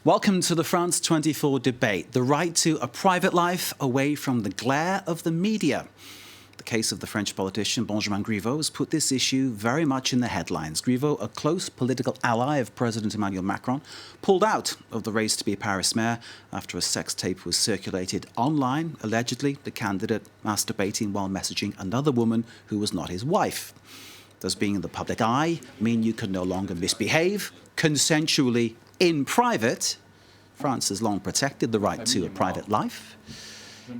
Welcome to the France 24 debate, the right to a private life away from the glare of the media. The case of the French politician Benjamin Griveaux has put this issue very much in the headlines. Griveaux, a close political ally of President Emmanuel Macron, pulled out of the race to be Paris mayor after a sex tape was circulated online, allegedly the candidate masturbating while messaging another woman who was not his wife. Does being in the public eye mean you can no longer misbehave consensually in private? France has long protected the right to a private life.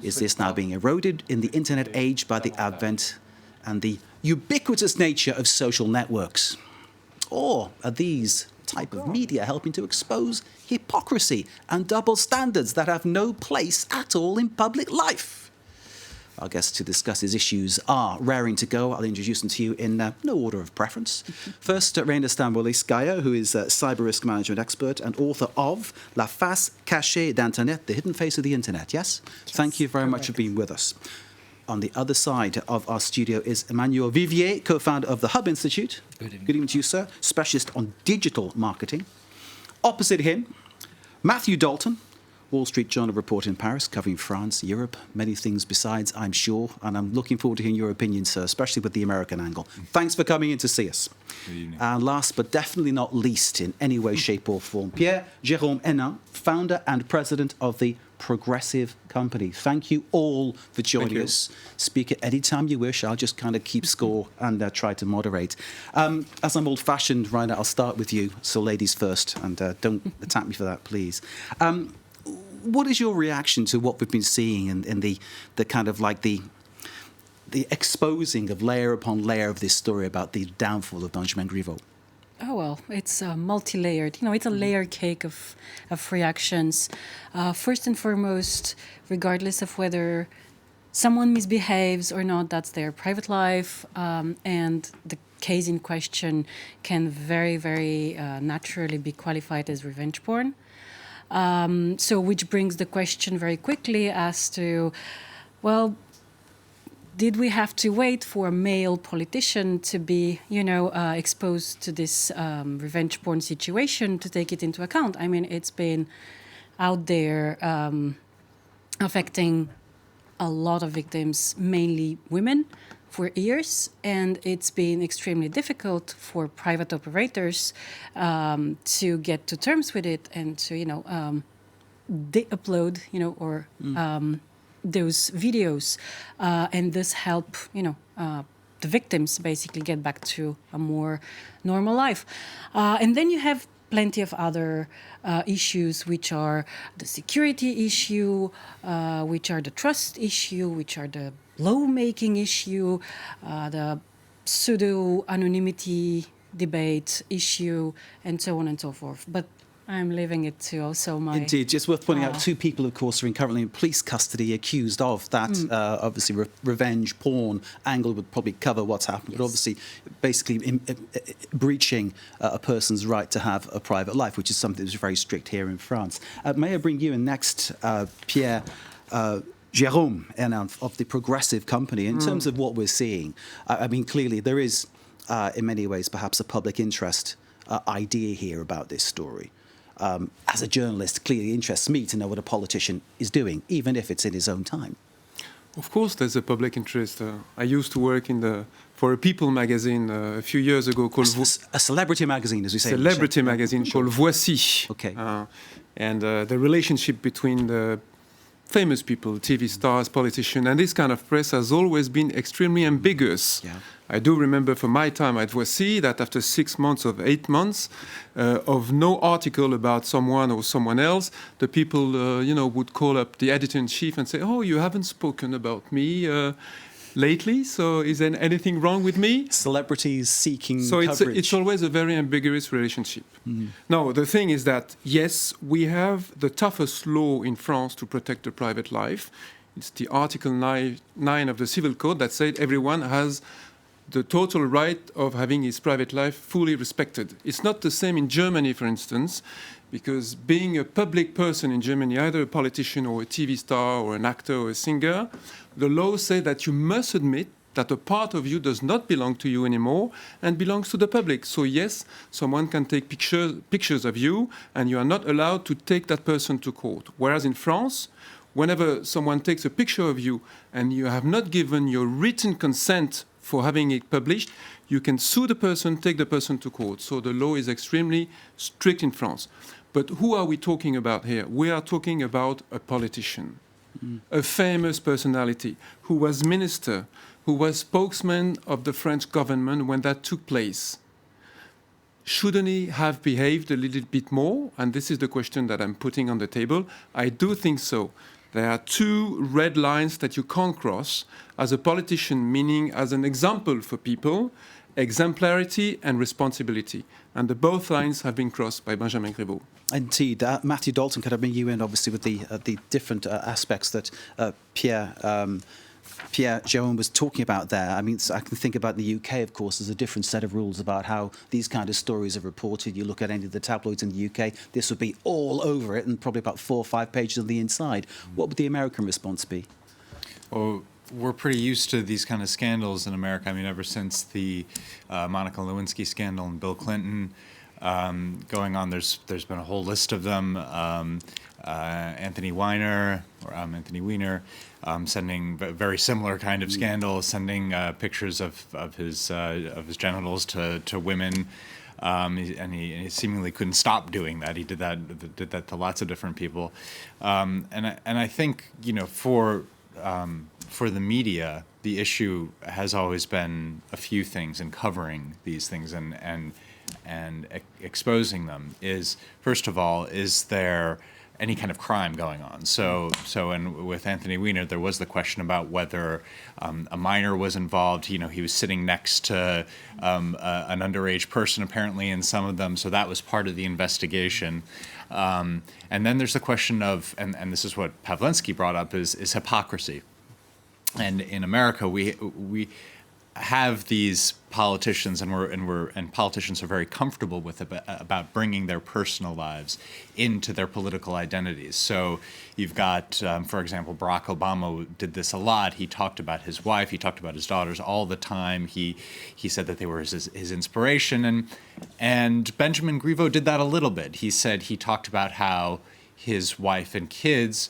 Is this now being eroded in the internet age by the advent and the ubiquitous nature of social networks? Or are these type of media helping to expose hypocrisy and double standards that have no place at all in public life? Our guests to discuss these issues are raring to go. I'll introduce them to you in no order of preference. First, Reina Stanwoli-Skaya, who is a cyber risk management expert and author of La Face Cachée d'Internet, The Hidden Face of the Internet. Yes? Thank you very much for being with us. On the other side of our studio is Emmanuel Vivier, co-founder of the Hub Institute. Good evening to you, sir. Specialist on digital marketing. Opposite him, Matthew Dalton, Wall Street Journal reporter in Paris, covering France, Europe, many things besides, I'm sure. And I'm looking forward to hearing your opinion, sir, especially with the American angle. Thanks for coming in to see us. Good evening. And last but definitely not least in any way, shape or form, Pierre-Jérôme Hénin, founder and president of the Progressive Company. Thank you all for joining us. Speak at any time you wish. I'll just kind of keep score and try to moderate. As I'm old-fashioned, Rainer, I'll start with you. So ladies first, and don't attack me for that, please. What is your reaction to what we've been seeing in the kind of like the exposing of layer upon layer of this story about the downfall of Benjamin Griveaux? Oh, well, it's multi-layered. It's a layer cake of reactions. First and foremost, regardless of whether someone misbehaves or not, that's their private life. And the case in question can very, very naturally be qualified as revenge porn. So which brings the question very quickly as to, well, did we have to wait for a male politician to be, exposed to this revenge porn situation to take it into account? I mean, it's been out there affecting a lot of victims, mainly women, for years, and it's been extremely difficult for private operators to get to terms with it and to, de-upload, those videos, and this help, the victims basically get back to a more normal life. And then you have plenty of other issues, which are the security issue, which are the trust issue, which are the lawmaking issue, the pseudo-anonymity debate issue, and so on and so forth. But I'm leaving it to also my... Indeed. Just worth pointing out, two people, of course, are currently in police custody accused of that, obviously, revenge porn angle would probably cover what's happened, yes. But obviously, basically breaching a person's right to have a private life, which is something that's very strict here in France. May I bring you in next, Pierre... Jérôme Hénin of the Progressive Company. In terms of what we're seeing, I mean, clearly there is, in many ways, perhaps a public interest idea here about this story. As a journalist, clearly interests me to know what a politician is doing, even if it's in his own time. Of course, there's a public interest. I used to work for a People magazine a few years ago called... A celebrity magazine, as we say. Celebrity magazine called Voici. Okay. And the relationship between the famous people, TV stars, politicians, and this kind of press has always been extremely ambiguous. Yeah. I do remember from my time at Voici that after 6 months or 8 months of no article about someone or someone else, the people, would call up the editor-in-chief and say, "Oh, you haven't spoken about me lately, so is there anything wrong with me?" Celebrities seeking coverage. So it's always a very ambiguous relationship. Now, the thing is that, yes, we have the toughest law in France to protect the private life. It's the Article 9 of the Civil Code that said everyone has the total right of having his private life fully respected. It's not the same in Germany, for instance, because being a public person in Germany, either a politician or a TV star or an actor or a singer, the laws say that you must admit that a part of you does not belong to you anymore and belongs to the public. So yes, someone can take pictures of you, and you are not allowed to take that person to court. Whereas in France, whenever someone takes a picture of you and you have not given your written consent for having it published, you can sue the person, take the person to court. So the law is extremely strict in France. But who are we talking about here? We are talking about a politician, a famous personality who was minister, who was spokesman of the French government when that took place. Shouldn't he have behaved a little bit more? And this is the question that I'm putting on the table. I do think so. There are two red lines that you can't cross as a politician, meaning as an example for people, exemplarity and responsibility. And the both lines have been crossed by Benjamin Griveaux. Indeed. Matthew Dalton, could I bring you in, obviously, with the different aspects that Pierre Jérôme was talking about there. I mean, so I can think about the UK, of course, there's a different set of rules about how these kind of stories are reported. You look at any of the tabloids in the UK, this would be all over it and probably about 4 or 5 pages on the inside. What would the American response be? Well, we're pretty used to these kind of scandals in America. I mean, ever since the Monica Lewinsky scandal and Bill Clinton going on, there's been a whole list of them. Anthony Weiner, sending very similar kind of scandal, sending pictures of his genitals to women, and he seemingly couldn't stop doing that. He did that to lots of different people, and I think, you know, for the media, the issue has always been a few things, and covering these things and exposing them is, first of all, is there any kind of crime going on? So and with Anthony Weiner, there was the question about whether a minor was involved. You know, he was sitting next to an underage person, apparently, in some of them, so that was part of the investigation. And then there's the question of, and this is what Pawlenski brought up, is hypocrisy. And in America, we have these politicians, and politicians are very comfortable with about bringing their personal lives into their political identities. So you've got, for example, Barack Obama did this a lot. He talked about his wife, he talked about his daughters all the time. He said that they were his inspiration, and Benjamin Griveaux did that a little bit. He said he talked about how his wife and kids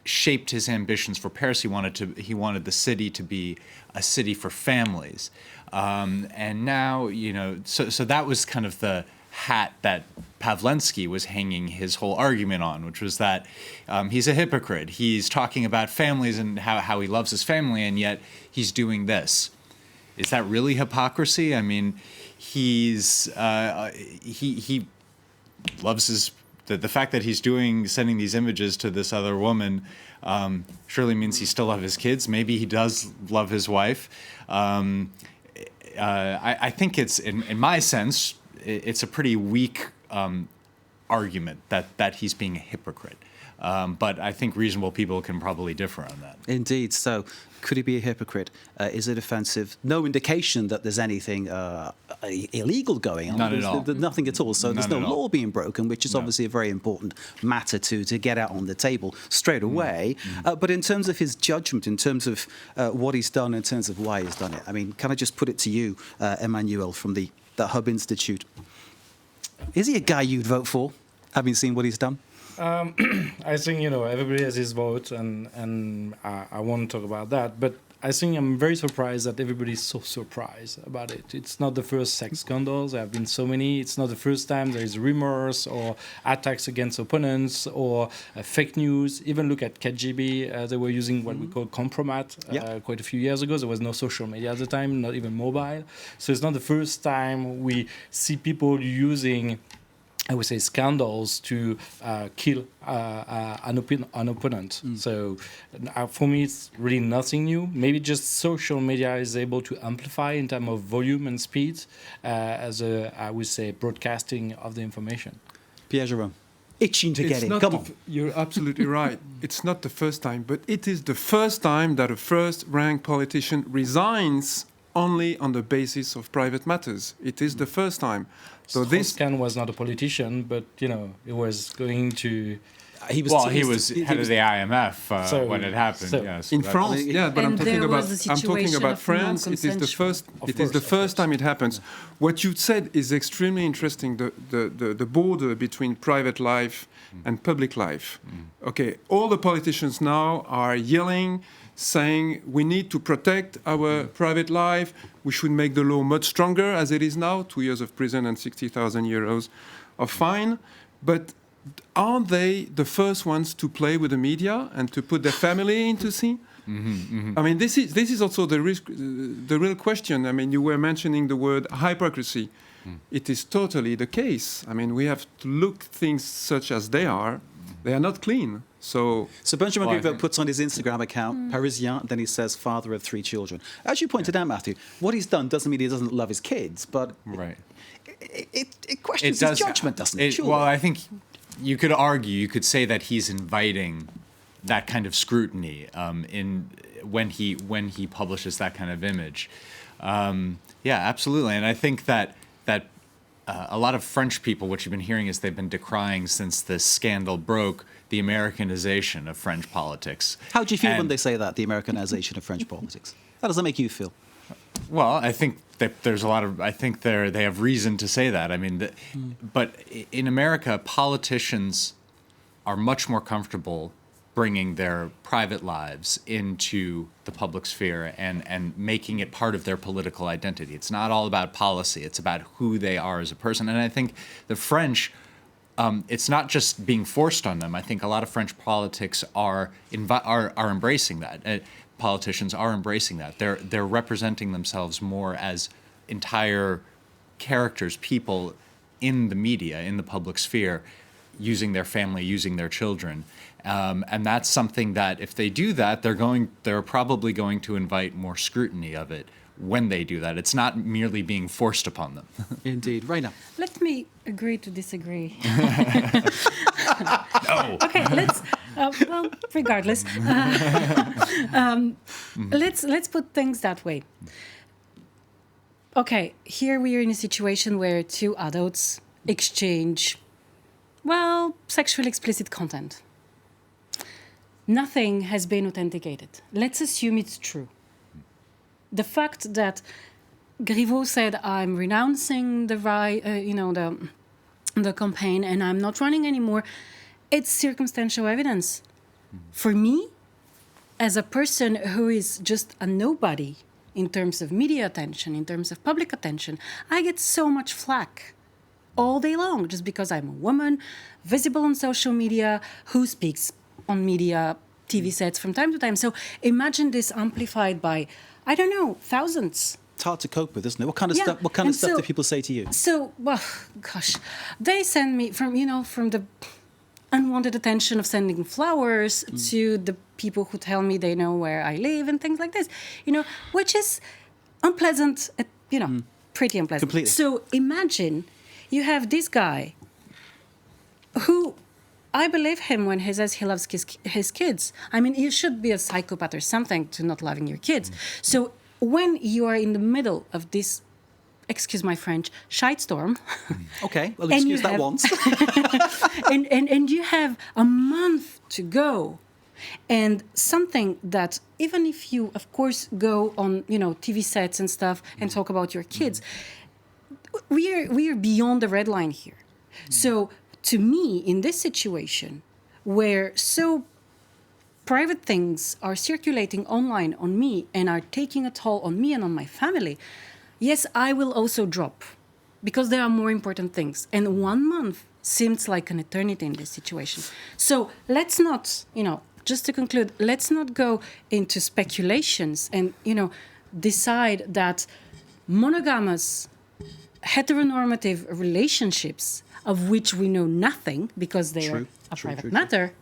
shaped his ambitions for Paris. He wanted the city to be a city for families, and now, you know, so that was kind of the hat that Pawlenski was hanging his whole argument on, which was that he's a hypocrite. He's talking about families and how he loves his family, and yet he's doing this. Is that really hypocrisy? I mean, he loves his. The fact that he's sending these images to this other woman surely means he still loves his kids. Maybe he does love his wife. I think it's, in my sense, it's a pretty weak argument that he's being a hypocrite. But I think reasonable people can probably differ on that. Indeed. So, could he be a hypocrite? Is it offensive? No indication that there's anything illegal going on. Not at all. There's nothing at all. So there's no law being broken, which is obviously a very important matter to get out on the table straight away. But in terms of his judgment, in terms of what he's done, in terms of why he's done it, I mean, can I just put it to you, Emmanuel, from the Hub Institute? Is he a guy you'd vote for, having seen what he's done? I think, you know, everybody has his vote, and I won't talk about that. But I think I'm very surprised that everybody's so surprised about it. It's not the first sex scandals. There have been so many. It's not the first time there is rumors or attacks against opponents or fake news. Even look at KGB. They were using what we call compromat quite a few years ago. There was no social media at the time, not even mobile. So it's not the first time we see people using, I would say, scandals to kill an opponent. So for me, it's really nothing new. Maybe just social media is able to amplify in terms of volume and speed as I would say, broadcasting of the information. Pierre Jérôme, itching to get in. Come on. You're absolutely right. It's not the first time, but it is the first time that a first-rank politician resigns only on the basis of private matters. It is the first time. So this Strauss-Kahn was not a politician, but, you know, it was going to He was. Well, he was head of the IMF when it happened. so Yes, In that's- France, yeah, but I'm And talking there about was a I'm talking situation about of France. It is the non-consensual. first. It is the first time it happens. What you said is extremely interesting. The border between private life and public life. Okay, all the politicians now are yelling, saying we need to protect our private life. We should make the law much stronger as it is now. 2 years of prison and 60,000 euros of fine, but aren't they the first ones to play with the media and to put their family into scene? I mean, this is also the real question. I mean, you were mentioning the word hypocrisy. It is totally the case. I mean, we have to look things such as they are. They are not clean. So Benjamin Well, I Griveaux think- puts on his Instagram account, Parisien, then he says father of 3 children. As you pointed out, Matthew, what he's done doesn't mean he doesn't love his kids, but right. it questions his judgment, doesn't it? Surely. Well, I think you could argue, you could say that he's inviting that kind of scrutiny when he publishes that kind of image. Yeah, absolutely, and I think that a lot of French people, what you've been hearing is they've been decrying since this scandal broke the Americanization of French politics. How do you feel when And- they say that, the Americanization of French politics? How does that make you feel? Well, I think that there's a lot of. I think they have reason to say that. I mean, but in America, politicians are much more comfortable bringing their private lives into the public sphere and making it part of their political identity. It's not all about policy. It's about who they are as a person. And I think the French, it's not just being forced on them. I think a lot of French politics are embracing that. Politicians are embracing that. They're representing themselves more as entire characters, people in the media, in the public sphere, using their family, using their children. And that's something that if they do that, they're probably going to invite more scrutiny of it when they do that. It's not merely being forced upon them. Indeed. Raina. Let me agree to disagree. No. Okay, let's. Well, regardless, let's put things that way. Okay, here we are in a situation where 2 adults exchange, well, sexually explicit content. Nothing has been authenticated. Let's assume it's true. The fact that Griveaux said, "I'm renouncing the right, the campaign, and I'm not running anymore," it's circumstantial evidence. For me, as a person who is just a nobody in terms of media attention, in terms of public attention, I get so much flack all day long just because I'm a woman, visible on social media, who speaks on media, TV sets from time to time. So imagine this amplified by, I don't know, thousands. It's hard to cope with, isn't it? What kind of Yeah, stuff? What kind of and stuff so- do people say to you? So, well, gosh, they send me from the unwanted attention of sending flowers to the people who tell me they know where I live and things like this, which is unpleasant, pretty unpleasant. Completely. So imagine you have this guy who, I believe him when he says he loves his kids. I mean, you should be a psychopath or something to not loving your kids. So when you are in the middle of this, excuse my French, shitstorm, Okay, well, And you excuse that have- once. and you have a month to go, and something that even if you, of course, go on TV sets and stuff and talk about your kids, we are beyond the red line here. So to me, in this situation, where so private things are circulating online on me and are taking a toll on me and on my family, yes, I will also drop because there are more important things. And 1 month seems like an eternity in this situation. So let's not, just to conclude, let's not go into speculations and, decide that monogamous, heteronormative relationships, of which we know nothing because they are a private matter,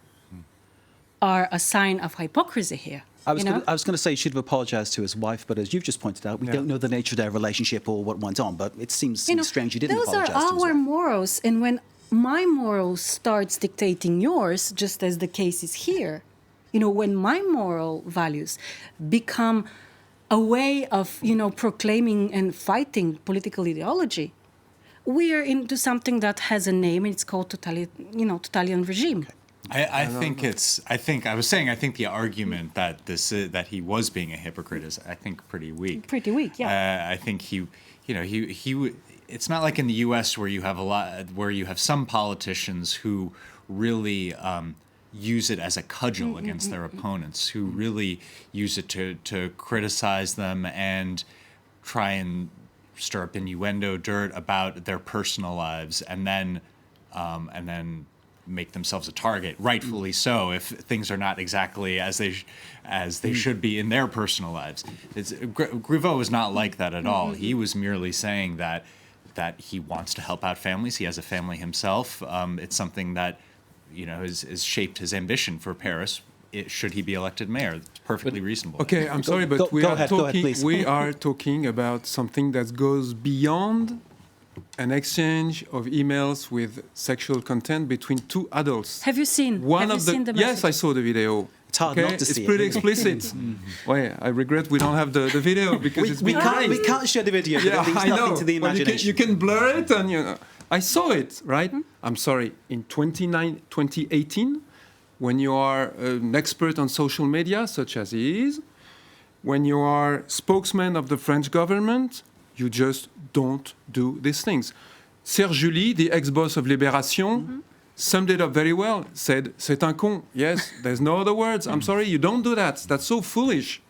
are a sign of hypocrisy here. I was going to say he should have apologized to his wife, but as you've just pointed out, we don't know the nature of their relationship or what went on. But it seems strange you didn't those apologize are to his our wife. morals, and when my morals starts dictating yours, just as the case is here, when my moral values become a way of proclaiming and fighting political ideology, we are into something that has a name, and it's called totalitarian regime. I think I think the argument that that he was being a hypocrite is, I think, pretty weak. Pretty weak, yeah. I think it's not like in the U.S. where you have some politicians who really use it as a cudgel against their opponents, who really use it to criticize them and try and stir up innuendo dirt about their personal lives, and then make themselves a target, rightfully so, if things are not exactly as they should be in their personal lives. Griveaux was not like that at all. He was merely saying that he wants to help out families. He has a family himself. It's something that has shaped his ambition for Paris. Should he be elected mayor? It's perfectly reasonable. Okay, I'm sorry, but go ahead, we are talking about something that goes beyond an exchange of emails with sexual content between two adults. Have you seen? The yes, I saw the video. It's hard not to see. It's pretty explicit. Well, I regret we don't have the video because we can't share the video. Yeah, but it leaves I nothing know. to the imagination. You can blur it, and I saw it. Right? I'm sorry. In 2018, when you are an expert on social media, such as he is, when you are spokesman of the French government, you just don't do these things. Serge Julie, the ex-boss of Libération, summed it up very well, said, c'est un con. Yes, there's no other words. I'm sorry, you don't do that. That's so foolish.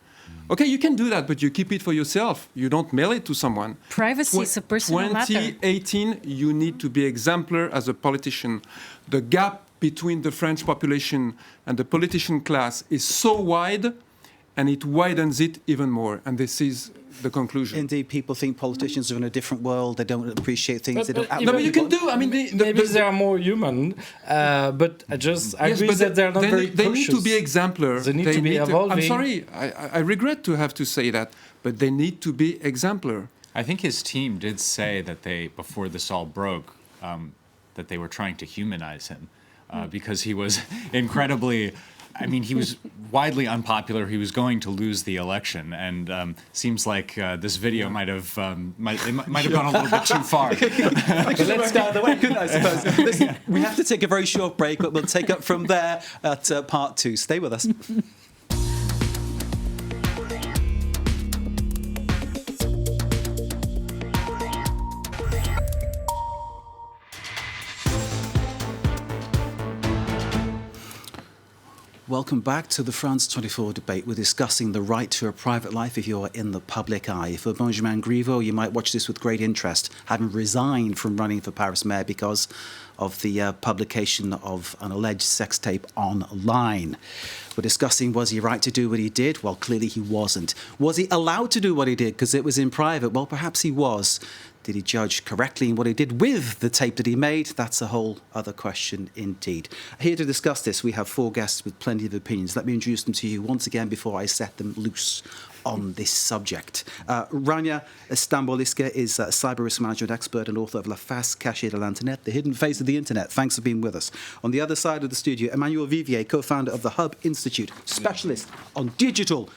Okay, you can do that, but you keep it for yourself. You don't mail it to someone. Privacy is a personal matter. 2018, you need to be exemplar as a politician. The gap between the French population and the politician class is so wide, and it widens it even more. And this is the conclusion. Indeed, people think politicians are in a different world. They don't appreciate things. They don't. No, but you can do. I mean, maybe they are more human, but I agree that they're not very They need to cautious. be exemplar. They need to be evolving. I'm sorry, I regret to have to say that, but they need to be exemplar. I think his team did say that before this all broke, that they were trying to humanize him, because he was incredibly. I mean, he was widely unpopular. He was going to lose the election, and seems like this video might have gone a little bit too far. Let's start the way, couldn't I suppose? Listen, we have to take a very short break, but we'll take up from there at part 2. Stay with us. Welcome back to the France 24 debate. We're discussing the right to a private life if you're in the public eye. For Benjamin Griveaux, you might watch this with great interest, having resigned from running for Paris mayor because of the publication of an alleged sex tape online. We're discussing, was he right to do what he did? Well, clearly he wasn't. Was he allowed to do what he did because it was in private? Well, perhaps he was. Did he judge correctly in what he did with the tape that he made? That's a whole other question indeed. Here to discuss this, we have 4 guests with plenty of opinions. Let me introduce them to you once again before I set them loose on this subject. Rania Stambolisca is a cyber risk management expert and author of La Face Cachée de l'Internet, The Hidden Face of the Internet. Thanks for being with us. On the other side of the studio, Emmanuel Vivier, co-founder of the Hub Institute, specialist on digital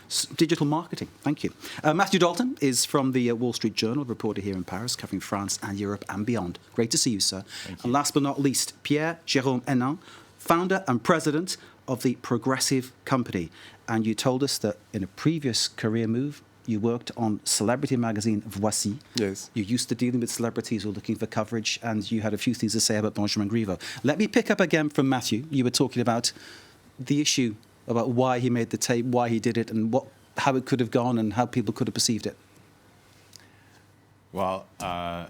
marketing. Thank you. Matthew Dalton is from the Wall Street Journal, reporter here in Paris, covering France and Europe and beyond. Great to see you, sir. And last but not least, Pierre-Jérôme Hénin, founder and president of the Progressive Company. And you told us that in a previous career move, you worked on celebrity magazine Voici. Yes. You're used to dealing with celebrities who are looking for coverage, and you had a few things to say about Benjamin Griveaux. Let me pick up again from Matthew. You were talking about the issue about why he made the tape, why he did it, and how it could have gone and how people could have perceived it. Well, I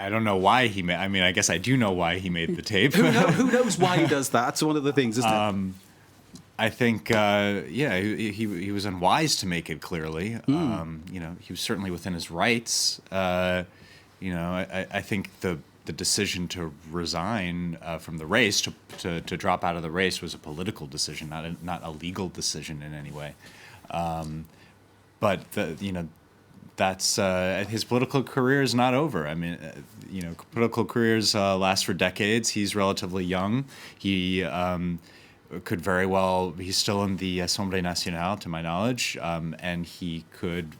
don't know why he made. I mean, I guess I do know why he made the tape. Who knows why he does that? That's one of the things, isn't it? I think, he was unwise to make it clearly. He was certainly within his rights. I think the decision to resign from the race, to drop out of the race, was a political decision, not a legal decision in any way. But that's his political career is not over. I mean, political careers last for decades. He's relatively young. He could very well. He's still in the Assemblée Nationale, to my knowledge, and he could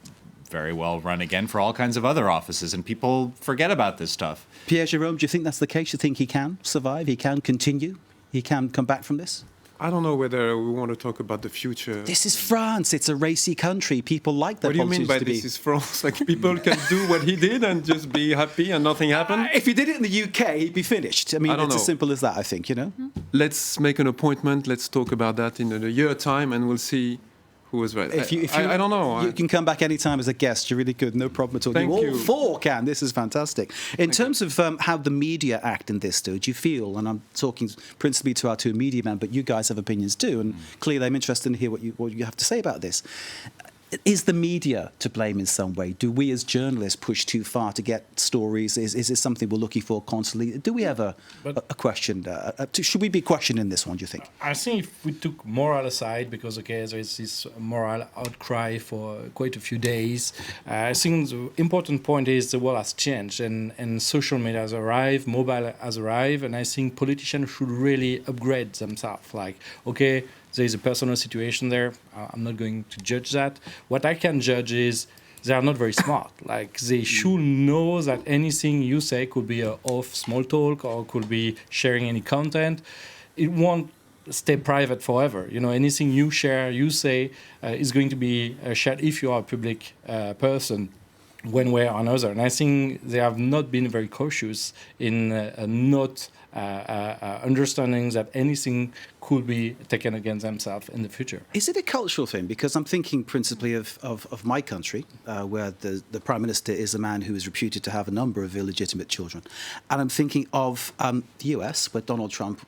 very well run again for all kinds of other offices. And people forget about this stuff. Pierre Jérôme, do you think that's the case? You think he can survive? He can continue he can come back from this? I don't know whether we want to talk about the future. This is France. It's a racy country. People like their What do you mean politicians by to be... this is France? Like people can do what he did and just be happy and nothing happened? If he did it in the UK, he'd be finished. I mean, I don't it's know. as simple as that, I think, you know? Let's make an appointment. Let's talk about that in a year time and we'll see who was right. I don't know. You can come back anytime as a guest. You're really good. No problem at all. Thank all you. four can. This is fantastic. In terms of how the media act in this, do you feel, and I'm talking principally to our two media men, but you guys have opinions too, and clearly I'm interested to hear what you have to say about this. Is the media to blame in some way? Do we as journalists push too far to get stories? Is this something we're looking for constantly? Do we have a question? Should we be questioning this one, do you think? I think if we took moral aside, because there is this moral outcry for quite a few days, I think the important point is the world has changed and social media has arrived, mobile has arrived, and I think politicians should really upgrade themselves. Like, there is a personal situation there. I'm not going to judge that. What I can judge is they are not very smart. Like they should know that anything you say could be off small talk or could be sharing any content. It won't stay private forever. Anything you share, you say is going to be shared if you are a public person, one way or another. And I think they have not been very cautious in not understanding that anything could be taken against themselves in the future. Is it a cultural thing? Because I'm thinking principally of my country, where the Prime Minister is a man who is reputed to have a number of illegitimate children. And I'm thinking of the US, where Donald Trump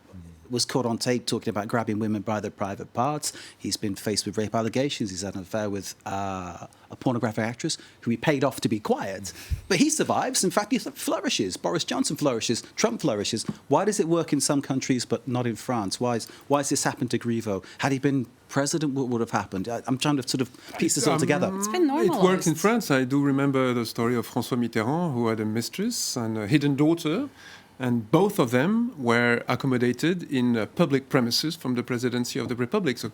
was caught on tape talking about grabbing women by their private parts. He's been faced with rape allegations. He's had an affair with a pornographic actress who he paid off to be quiet. But he survives. In fact, he flourishes. Boris Johnson flourishes. Trump flourishes. Why does it work in some countries but not in France? Why has this happened to Griveaux? Had he been president, what would have happened? I'm trying to sort of piece this all together. It's been normalized. It worked in France. I do remember the story of François Mitterrand, who had a mistress and a hidden daughter. And both of them were accommodated in public premises from the presidency of the Republic. So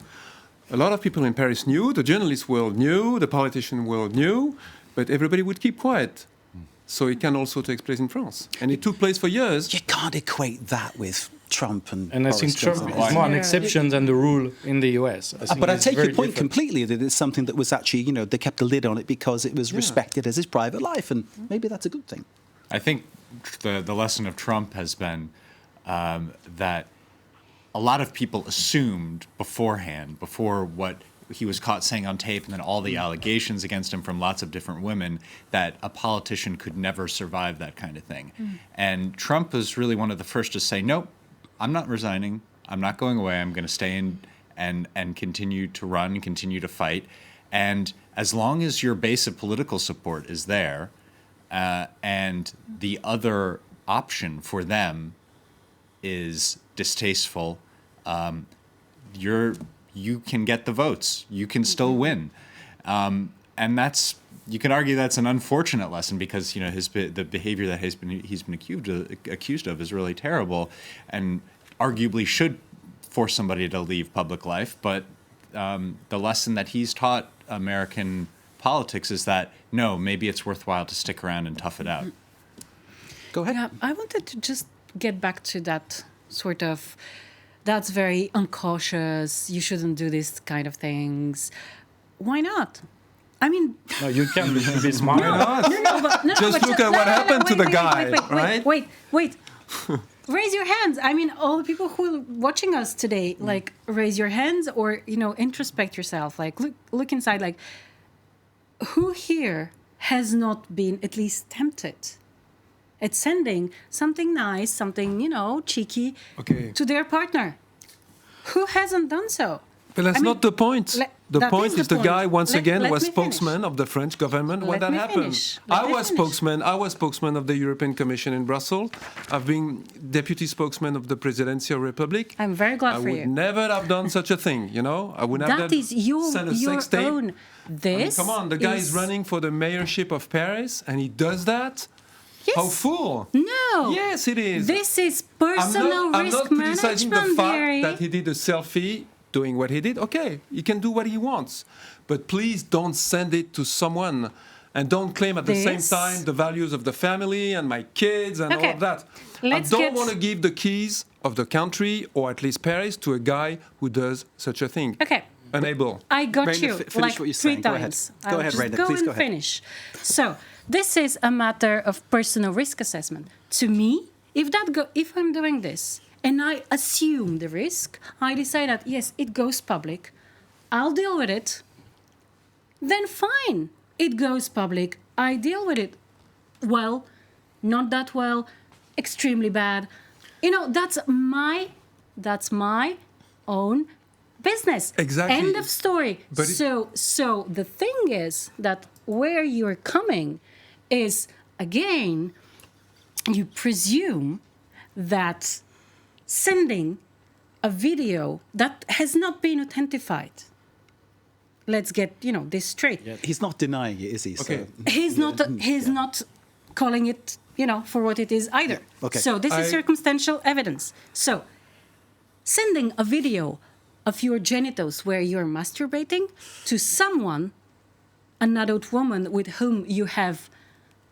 a lot of people in Paris knew, the journalist world knew, the politician world knew, but everybody would keep quiet. So it can also take place in France. And it took place for years. You can't equate that with Trump and I Boris think Trump Johnson. is more an exception than the rule in the US. But I take your point completely, that it's something that was actually, they kept a lid on it because it was respected as his private life, and maybe that's a good thing. I think the lesson of Trump has been that a lot of people assumed beforehand, before what he was caught saying on tape and then all the allegations against him from lots of different women, that a politician could never survive that kind of thing. And Trump was really one of the first to say, nope, I'm not resigning. I'm not going away. I'm going to stay in and continue to run, continue to fight. And as long as your base of political support is there, and the other option for them is distasteful, you can get the votes. You can still win, and you can argue that's an unfortunate lesson because the behavior that he's been accused of is really terrible, and arguably should force somebody to leave public life. But the lesson that he's taught American politics is that no, maybe it's worthwhile to stick around and tough it out. Go ahead. Yeah, I wanted to just get back to that sort of, that's very uncautious, you shouldn't do this kind of things. Why not? I mean... No, you can be smart. Just look at what happened to the guy, right? Wait. Raise your hands. I mean, all the people who are watching us today, like, raise your hands or, introspect yourself. Like, look inside, like, who here has not been at least tempted at sending something nice, something, cheeky to their partner? Who hasn't done so? But that's not the point. The point is the guy, once again, was spokesman of the French government when that happened. I was spokesman of the European Commission in Brussels. I've been deputy spokesman of the Presidency of the Republic. I'm very glad for you. I would never have done such a thing, I would never That is your sex tape. own. This come on, the guy is running for the mayorship of Paris, and he does that? Yes. How fool! No. Yes, it is. This is personal I'm risk not criticizing the management, fact Barry. that he did a selfie doing what he did. Okay, he can do what he wants. But please don't send it to someone and don't claim at the same This- time the values of the family and my kids and all Okay. of that. Let's I don't get- want to give the keys of the country, or at least Paris, to a guy who does such a thing. Okay. Unable. I got Raina, you finish like what you're 3 saying. Go ahead. times. Go I'll ahead, just Raina. go Please and go ahead. finish. So this is a matter of personal risk assessment. To me, if I'm doing this and I assume the risk, I decide that yes, it goes public. I'll deal with it. Then fine, it goes public. I deal with it. Well, not that well, extremely bad. That's my own business. Exactly. End of story. But So the thing is that where you're coming is, again, you presume that sending a video that has not been authentified. Let's get this straight. He's not denying it, is he? Okay. So, He's not calling it for what it is either. Okay. So this is I- circumstantial evidence. So sending a video of your genitals where you're masturbating to someone, an adult woman with whom you have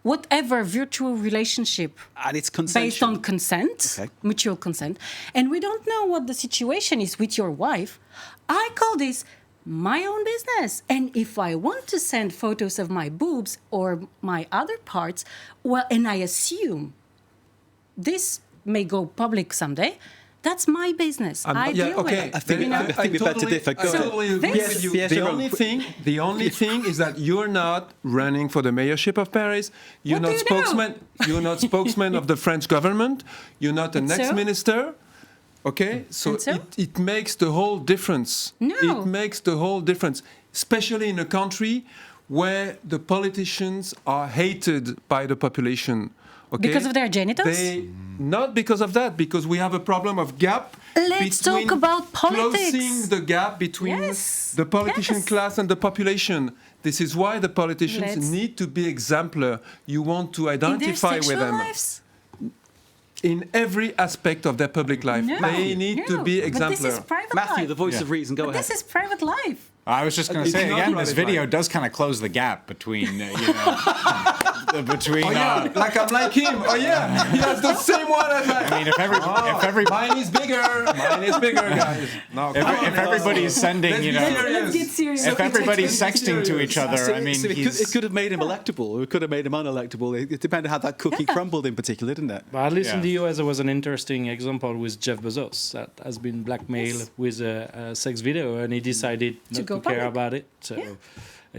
whatever virtual relationship and it's based consensual. on consent, Okay. mutual consent, and we don't know what the situation is with your wife, I call this my own business. And if I want to send photos of my boobs or my other parts, and I assume this may go public someday, that's my business. I deal with it. I think we better differ. Go I ahead. totally agree This- with you. Yes, The Jérôme. only thing is that you're not running for the mayorship of Paris. You're What not do you know? spokesman. You're not spokesman of the French government. You're not an And so? ex-minister. Okay, so, And so? it makes the whole difference. No. It makes the whole difference, especially in a country where the politicians are hated by the population. Okay? Because of their genitals? Not because of that, because we have a problem of gap. Let's talk between about politics. Closing the gap between Yes, the politician yes. class and the population. This is why the politicians Let's- need to be exemplar. You want to In their identify with sexual them lives? in every aspect of their public life. No, They need to no, be But this is exemplar. private Matthew, life. the voice of reason. Go But ahead. this is private life. I was just going to It's say not again, private this video life. does kind of close the gap between, between. Oh yeah, like I'm like him. Oh yeah, he has the same one as I. I mean, if every Mine is bigger. Mine is bigger, guys. No, come on, if everybody's sending, Let's you be know, serious. Let's get serious. if everybody's Let's be sexting to serious. each other, I mean, So he's. it could have made him electable, or it could have made him unelectable. It depended how that cookie crumbled in particular, didn't it? But at least in Yeah. the US, there was an interesting example with Jeff Bezos that has been blackmailed Yes. with a sex video, and he decided not go to care public. about it. So Yeah.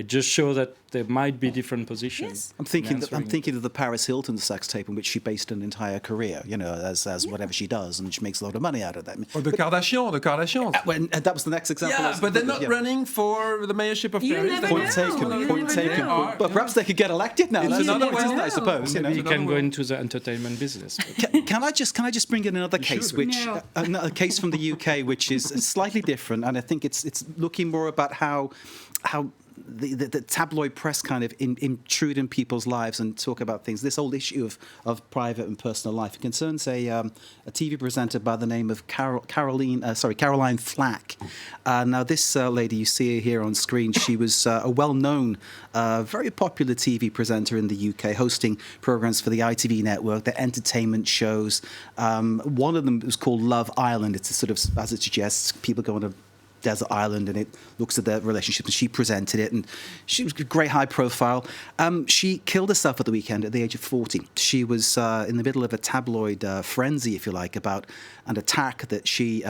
it just shows that there might be different positions. Yes. I'm thinking answering. of the Paris Hilton sex tape in which she based an entire career, as whatever she does, and she makes a lot of money out of that. Or the Kardashians. That was the next example. Yeah, but they're not running for the mayorship of You Paris. never They- Point know. taken. You Point never taken. know. But perhaps they could get elected now. It's That's another the point, way. isn't it, I suppose. Maybe you another can go way. into the entertainment business. Can I just bring in another case, which No. another case from the UK, which is slightly different, and I think it's looking more about how the tabloid press kind of intrude in people's lives and talk about things. This old issue of private and personal life. It concerns a TV presenter by the name of Caroline Flack. Now, this lady, you see her here on screen, she was a well-known, very popular TV presenter in the UK, hosting programs for the ITV network, the entertainment shows. One of them was called Love Island. It's a sort of, as it suggests, people go on a desert island and it looks at their relationship, and she presented it, and she was a great high profile. She killed herself at the weekend at the age of 40. She was in the middle of a tabloid frenzy, if you like, about an attack that she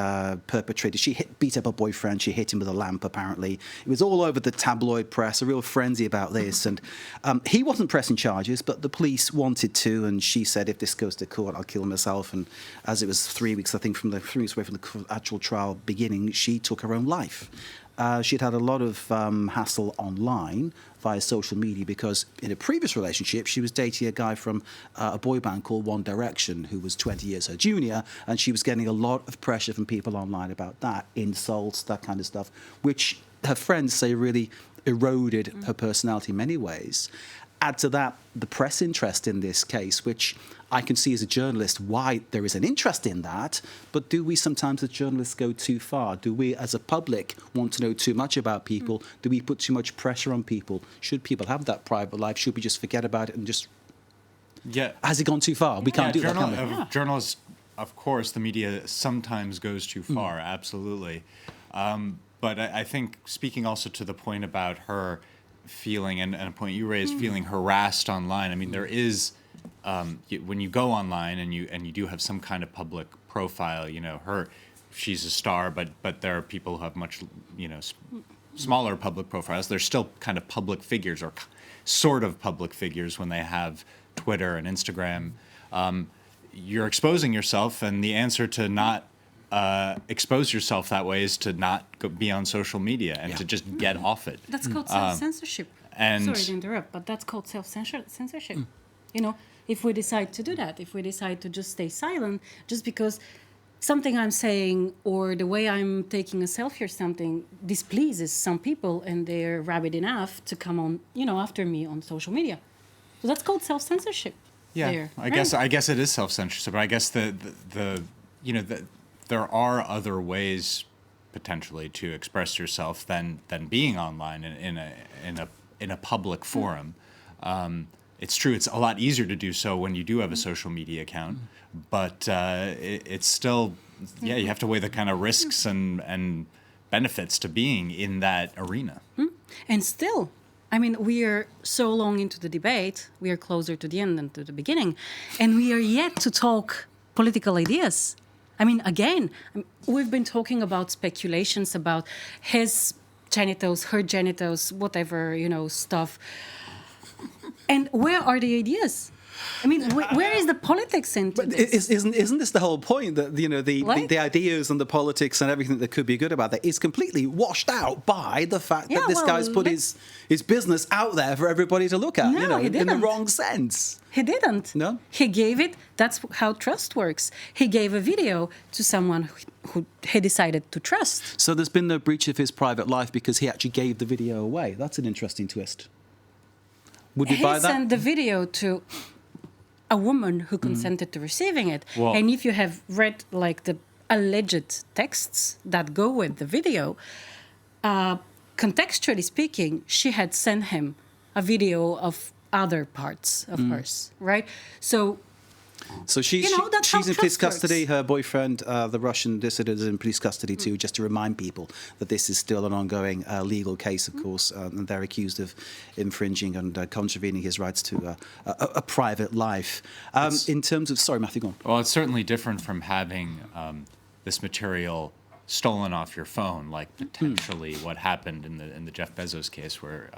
perpetrated. She beat up her boyfriend. She hit him with a lamp, apparently. It was all over the tabloid press, a real frenzy about this. And he wasn't pressing charges, but the police wanted to, and she said, if this goes to court, I'll kill myself. And as it was 3 weeks, I think, 3 weeks away from the actual trial beginning, she took her own life. She'd had a lot of hassle online via social media because in a previous relationship, she was dating a guy from a boy band called One Direction, who was 20 years her junior, and she was getting a lot of pressure from people online about that, insults, that kind of stuff, which her friends say really eroded her personality in many ways. Add to that the press interest in this case, which I can see as a journalist why there is an interest in that, but do we sometimes as journalists go too far? Do we as a public want to know too much about people? Do we put too much pressure on people? Should people have that private life? Should we just forget about it and just... Yeah. Has it gone too far? We can't do that, can we? Journalists, of course, the media sometimes goes too far, absolutely. But I think speaking also to the point about her feeling, and a point you raised, feeling harassed online, I mean, there is... when you go online and you do have some kind of public profile, she's a star, but there are people who have much, smaller public profiles. They're still kind of public figures or sort of public figures when they have Twitter and Instagram. You're exposing yourself, and the answer to not expose yourself that way is to not be on social media and to just get off it. That's called self-censorship. Sorry to interrupt, but that's called self-censorship. If we decide to do that, if we decide to just stay silent, just because something I'm saying or the way I'm taking a selfie or something displeases some people and they're rabid enough to come on, after me on social media. So that's called self-censorship. Yeah, I guess it is self-censorship, but I guess there are other ways potentially to express yourself than being online in a public forum. It's true, it's a lot easier to do so when you do have a social media account, but it's still, you have to weigh the kind of risks and benefits to being in that arena. And still, we are so long into the debate, we are closer to the end than to the beginning, and we are yet to talk political ideas. Again, we've been talking about speculations about his genitals, her genitals, whatever, stuff. And where are the ideas? Where is the politics in this? Isn't this the whole point, that the ideas and the politics and everything that could be good about that is completely washed out by the fact that this guy's put his business out there for everybody to look at, in the wrong sense. He didn't. No? He gave it. That's how trust works. He gave a video to someone who he decided to trust. So there's been no breach of his private life because he actually gave the video away. That's an interesting twist. Would we buy that? He sent the video to a woman who consented to receiving it. Well, and if you have read the alleged texts that go with the video, contextually speaking, she had sent him a video of other parts of hers, right? So she's in police custody. Her boyfriend, the Russian dissident, is in police custody too, just to remind people that this is still an ongoing legal case, of course, and they're accused of infringing and contravening his rights to a private life. In terms of... Sorry, Matthew, go on. Well, it's certainly different from having this material stolen off your phone, like potentially what happened in the Jeff Bezos case, where...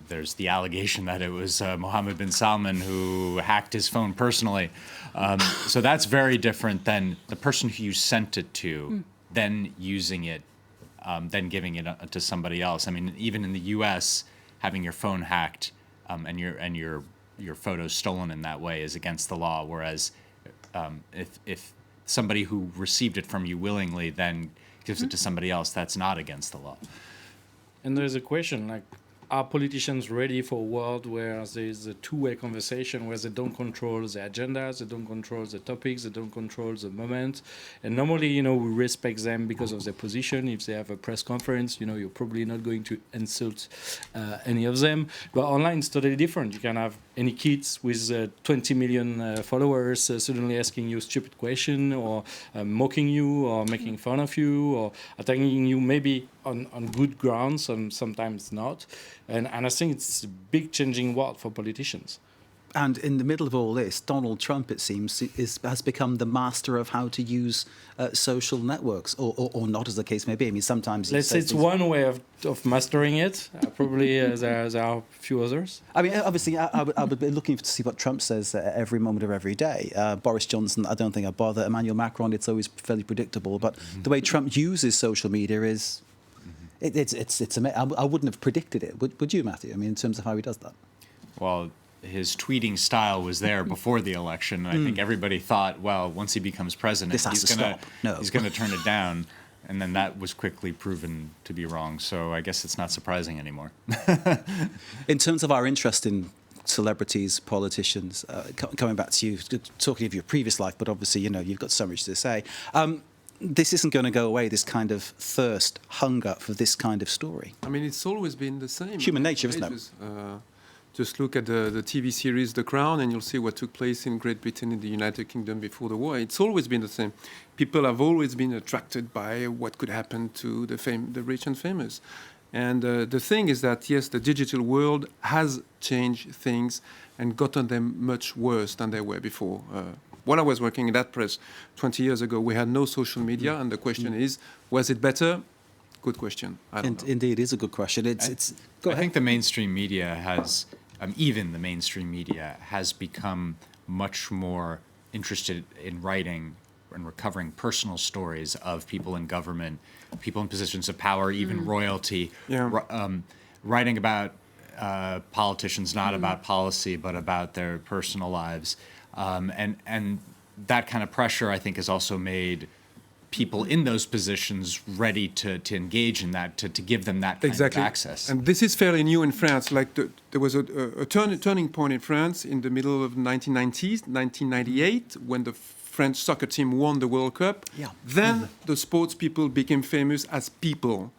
there's the allegation that it was Mohammed bin Salman who hacked his phone personally. So that's very different than the person who you sent it to, then using it, then giving it to somebody else. Even in the U.S., having your phone hacked and your photos stolen in that way is against the law. Whereas if somebody who received it from you willingly then gives it to somebody else, that's not against the law. And there's a question are politicians ready for a world where there's a two-way conversation, where they don't control the agendas, they don't control the topics, they don't control the moment? And normally, we respect them because of their position. If they have a press conference, you're probably not going to insult any of them. But online, it's totally different. You can have any kids with 20 million followers suddenly asking you a stupid question, or mocking you, or making fun of you, or attacking you maybe on good grounds, and sometimes not. And I think it's a big changing world for politicians. And in the middle of all this, Donald Trump, it seems, has become the master of how to use social networks, or not, as the case may be. Sometimes... Let's say it's one way of mastering it. Probably there are a few others. Obviously, I would be looking to see what Trump says every moment of every day. Boris Johnson, I don't think I bother. Emmanuel Macron, it's always fairly predictable. But the way Trump uses social media is... It's amazing. I wouldn't have predicted it. Would you, Matthew? In terms of how he does that? Well, his tweeting style was there before the election. And I think everybody thought, well, once he becomes president, he's going to turn it down. And then that was quickly proven to be wrong. So I guess it's not surprising anymore. In terms of our interest in celebrities, politicians, coming back to you, talking of your previous life, but obviously, you've got so much to say. This isn't going to go away, this kind of thirst, hunger for this kind of story. I mean, it's always been the same. Human nature, isn't it? Just look at the TV series The Crown and you'll see what took place in Great Britain and the United Kingdom before the war. It's always been the same. People have always been attracted by what could happen to the rich and famous. And the thing is that, yes, the digital world has changed things and gotten them much worse than they were before. When I was working in that press 20 years ago, we had no social media, and the question is, was it better? Good question. I don't know. Indeed, it is a good question. I think the mainstream media has, even the mainstream media has become much more interested in writing and recovering personal stories of people in government, people in positions of power, even royalty, writing about politicians, not about policy, but about their personal lives. And that kind of pressure, I think, has also made people in those positions ready to engage in that, to give them that kind of access. And this is fairly new in France. Like there was a turning point in France in the middle of 1990s, 1998, when the French soccer team won the World Cup. Yeah. Then the sports people became famous as people.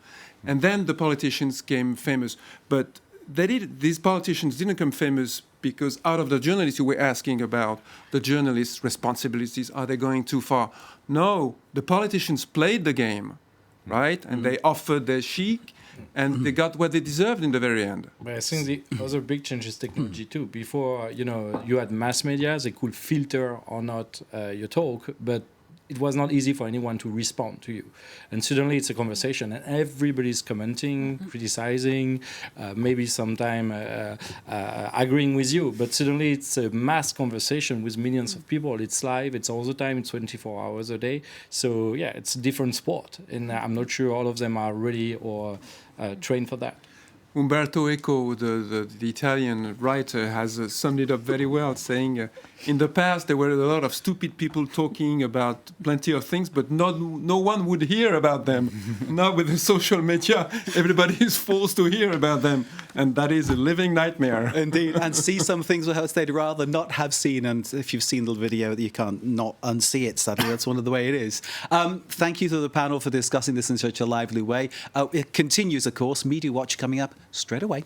And then the politicians became famous. But these politicians didn't become famous because out of the journalists you were asking about, the journalists' responsibilities, are they going too far? No, the politicians played the game, right? And they offered their chic, and they got what they deserved in the very end. But I think the other big change is technology too. Before, you had mass media, they could filter or not your talk, but it was not easy for anyone to respond to you. And suddenly it's a conversation and everybody's commenting, criticizing, maybe sometime agreeing with you. But suddenly it's a mass conversation with millions of people. It's live, it's all the time, it's 24 hours a day. So yeah, it's a different sport. And I'm not sure all of them are ready or trained for that. Umberto Eco, the Italian writer, has summed it up very well, saying, in the past there were a lot of stupid people talking about plenty of things, but no one would hear about them. Now with the social media, everybody is forced to hear about them, and that is a living nightmare. Indeed, and see some things which they'd rather not have seen, and if you've seen the video, you can't not unsee it, sadly. That's one of the way it is. Thank you to the panel for discussing this in such a lively way. It continues, of course. Media Watch coming up straight away.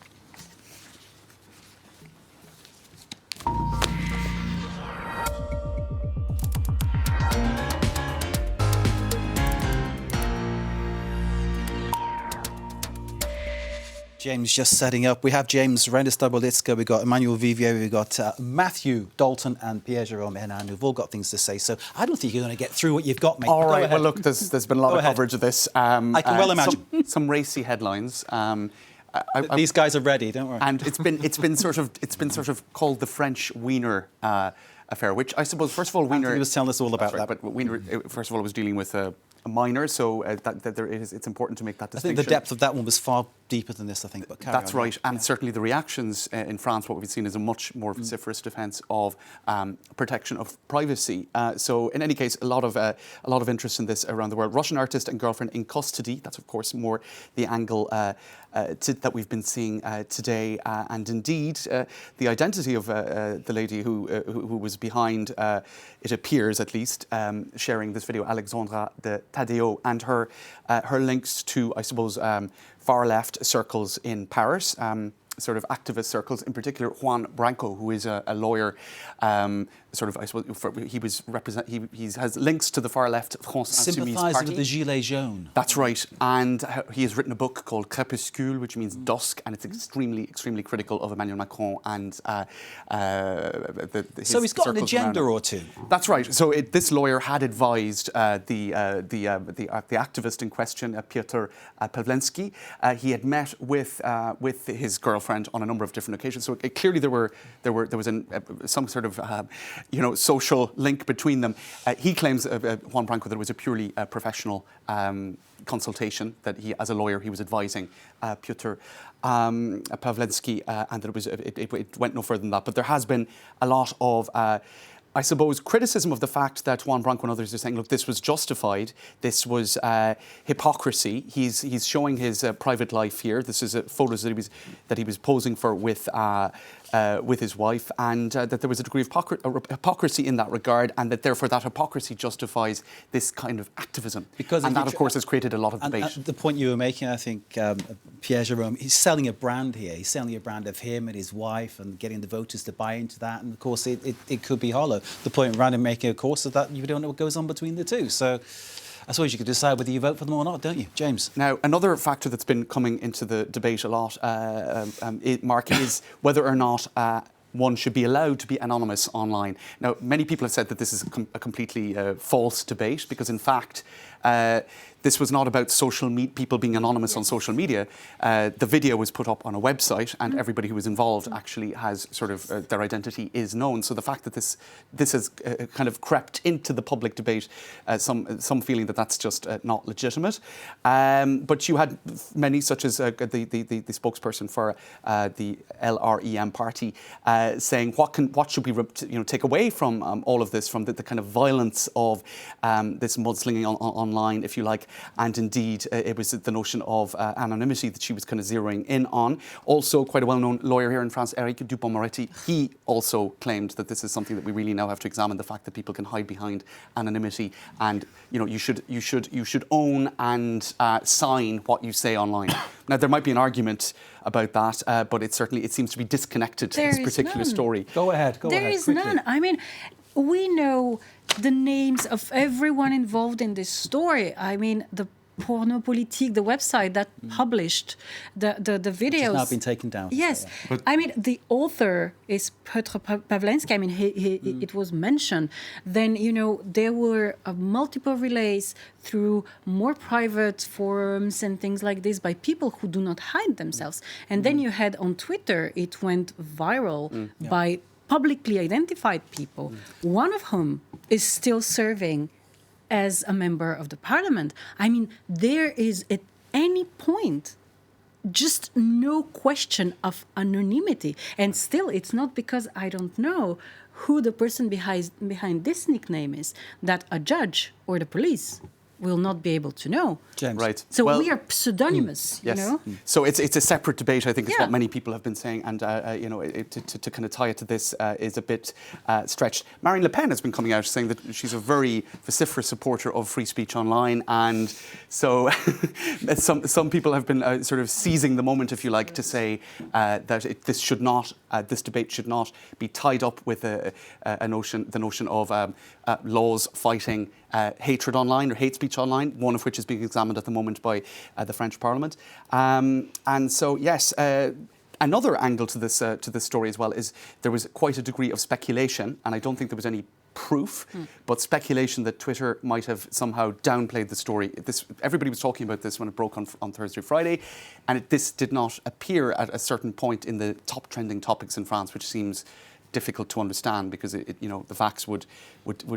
James just setting up. We have James Rennes-Tabloid, we've got Emmanuel Vivier, we've got Matthew Dalton and Pierre-Jerome Henin, who've all got things to say. So I don't think you're going to get through what you've got, mate. All right, well, look, there's been a lot of coverage of this. I can well imagine. Some racy headlines. These guys are ready, don't worry. And it's been sort of called the French Wiener affair, which I suppose, first of all, Wiener... Anthony was telling us all about that. But Wiener, first of all, was dealing with a minor, so it's important to make that distinction. I think the depth of that one was far deeper than this, I think. But that's right, and certainly the reactions in France, what we've seen is a much more vociferous defence of protection of privacy. So, in any case, a lot of interest in this around the world. Russian artist and girlfriend in custody. That's of course more the angle that we've been seeing today, and indeed the identity of the lady who was behind. It appears, at least, sharing this video, Alexandra de Tadeo, and her links to, I suppose, far left circles in Paris, sort of activist circles, in particular Juan Branco, who is a lawyer. I suppose he has links to the far left France Insoumise sympathises party. with the Gilets jaunes. That's right, and he has written a book called Crépuscule, which means dusk, and it's extremely, extremely critical of Emmanuel Macron and so he's got an agenda or two. That's right. So this lawyer had advised the activist in question, Piotr Pawlenski. He had met with his girlfriend on a number of different occasions. So clearly there was some sort of social link between them. He claims, Juan Branco, that it was a purely professional consultation, that he, as a lawyer, he was advising Piotr Pawlenski, and that it went no further than that. But there has been a lot of I suppose, criticism of the fact that Juan Branco and others are saying, look, this was justified, this was hypocrisy. He's showing his private life here. This is photos that he was posing for with his wife, and that there was a degree of hypocrisy in that regard, and that therefore that hypocrisy justifies this kind of activism. And that, of course, has created a lot of debate. And the point you were making, I think, Pierre Jérôme, he's selling a brand here. He's selling a brand of him and his wife and getting the voters to buy into that. And, of course, it could be hollow. The point Random making, of course, is that you don't know what goes on between the two. So I suppose you could decide whether you vote for them or not, don't you? James? Now, another factor that's been coming into the debate a lot, Mark, is whether or not one should be allowed to be anonymous online. Now, many people have said that this is a completely false debate because, in fact, this was not about people being anonymous on social media. The video was put up on a website, and everybody who was involved actually has sort of their identity is known. So the fact that this has kind of crept into the public debate, some feeling that that's just not legitimate. But you had many, such as the spokesperson for the LREM party, saying what should we take away from all of this, from the kind of violence of this mudslinging online, if you like. And indeed, it was the notion of anonymity that she was kind of zeroing in on. Also, quite a well-known lawyer here in France, Eric Dupond-Moretti, he also claimed that this is something that we really now have to examine, the fact that people can hide behind anonymity, and you should own and sign what you say online. Now, there might be an argument about that, but it seems to be disconnected to this particular story. Go ahead. There is none. I mean, we know the names of everyone involved in this story. I mean, the Porno Politique, the website that published the videos. Which has now been taken down. Yes. Yeah. I mean, the author is Piotr Pawlenski. I mean, it was mentioned. Then, there were multiple relays through more private forums and things like this by people who do not hide themselves. And then you had on Twitter, it went viral by publicly identified people, one of whom is still serving as a member of the parliament. I mean, there is at any point just no question of anonymity. And still, it's not because I don't know who the person behind this nickname is that a judge or the police will not be able to know. James. Right. So we are pseudonymous, yes. So it's a separate debate, I think, is what many people have been saying. And, to kind of tie it to this is a bit stretched. Marine Le Pen has been coming out saying that she's a very vociferous supporter of free speech online. And so some people have been sort of seizing the moment, if you like, to say that this debate should not be tied up with the notion of laws fighting hatred online or hate speech online, one of which is being examined at the moment by the French Parliament. And so, yes, another angle to this story as well is there was quite a degree of speculation, and I don't think there was any proof, but speculation that Twitter might have somehow downplayed the story. Everybody was talking about this when it broke on Thursday, Friday, and this did not appear at a certain point in the top trending topics in France, which seems difficult to understand because the facts would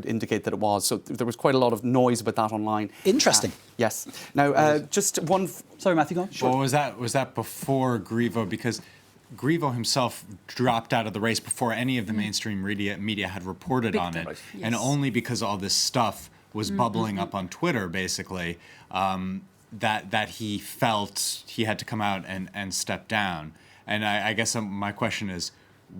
indicate that it was. So there was quite a lot of noise about that online. Interesting. Yes. Now, just one. Sorry, Matthew, go on. Sure. Well, was that before Griveaux? Because Griveaux himself dropped out of the race before any of the mainstream media had reported on it, and only because all this stuff was bubbling up on Twitter, basically, that he felt he had to come out and step down. And I guess my question is,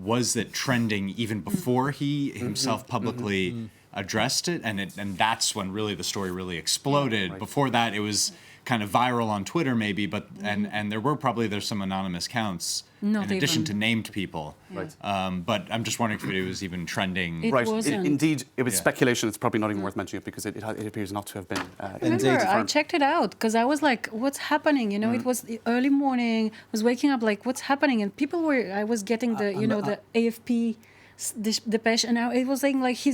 was it trending even before he himself publicly addressed it? And that's when really the story really exploded. Right. Before that, it was kind of viral on Twitter maybe, but and there's some anonymous counts in addition to named people. Right. But I'm just wondering if it was even trending. It wasn't. Indeed, it was speculation. It's probably not even worth mentioning it because it appears not to have been. Remember, I checked it out because I was like, "What's happening?" It was the early morning. I was waking up like, "What's happening?" And I was getting the AFP depeche, and it was saying like he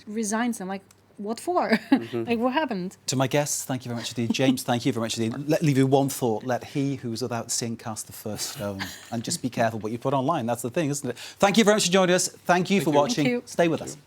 resigns. I'm like, what for? Like, what happened? To my guests, thank you very much indeed. James, thank you very much indeed. Leave you one thought. Let he who is without sin cast the first stone. And just be careful what you put online. That's the thing, isn't it? Thank you very much for joining us. Thank you for watching. Thank you. Stay with us.